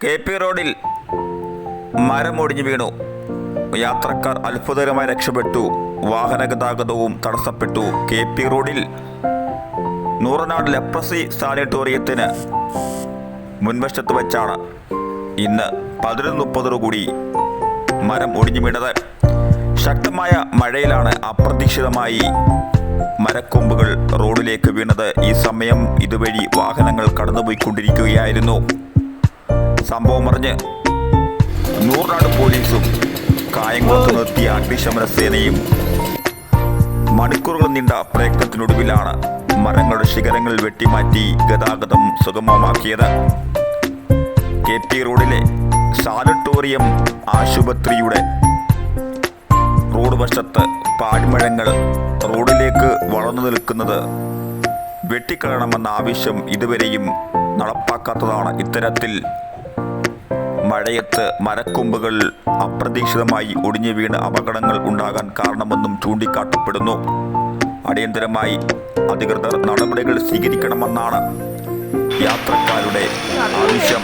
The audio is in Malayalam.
KP റോഡിൽ മരം ഒടിഞ്ഞു വീണു. യാത്രക്കാർ അത്ഭുതകരമായി രക്ഷപ്പെട്ടു. വാഹന ഗതാഗതവും തടസ്സപ്പെട്ടു. KP റോഡിൽ നൂറനാട് ലെപ്രസി സാനിറ്റോറിയത്തിന് മുൻവശത്ത് വെച്ചാണ് ഇന്ന് 11:30 കൂടി മരം ഒടിഞ്ഞു വീണത്. ശക്തമായ മഴയിലാണ് അപ്രതീക്ഷിതമായി മരക്കൊമ്പുകൾ റോഡിലേക്ക് വീണത്. ഈ സമയം ഇതുവഴി വാഹനങ്ങൾ കടന്നുപോയിക്കൊണ്ടിരിക്കുകയായിരുന്നു. സംഭവം അറിഞ്ഞ് നൂറനാട് പോലീസും കായംകുളത്ത് നിർത്തിയ അഗ്നിശമന സേനയും മണിക്കൂറുകൾ നീണ്ട പ്രയത്നത്തിനൊടുവിലാണ് മരങ്ങളുടെ ശിഖരങ്ങൾ വെട്ടിമാറ്റി ഗതാഗതം സുഗമമാക്കിയത്. KP റോഡിലെ സാനിറ്റോറിയം ആശുപത്രിയുടെ റോഡ് വശത്ത് പാഴ്മരങ്ങൾ റോഡിലേക്ക് വളർന്നു നിൽക്കുന്നത് വെട്ടിക്കളയണമെന്ന ആവശ്യം ഇതുവരെയും നടപ്പാക്കാത്തതാണ് ഇത്തരത്തിൽ മഴയത്ത് മരക്കൊമ്പുകൾ അപ്രതീക്ഷിതമായി ഒടിഞ്ഞു വീണ് അപകടങ്ങൾ ഉണ്ടാകാൻ കാരണമെന്നും ചൂണ്ടിക്കാട്ടപ്പെടുന്നു. അടിയന്തരമായി അധികൃതർ നടപടികൾ സ്വീകരിക്കണമെന്നാണ് യാത്രക്കാരുടെ ആവശ്യം.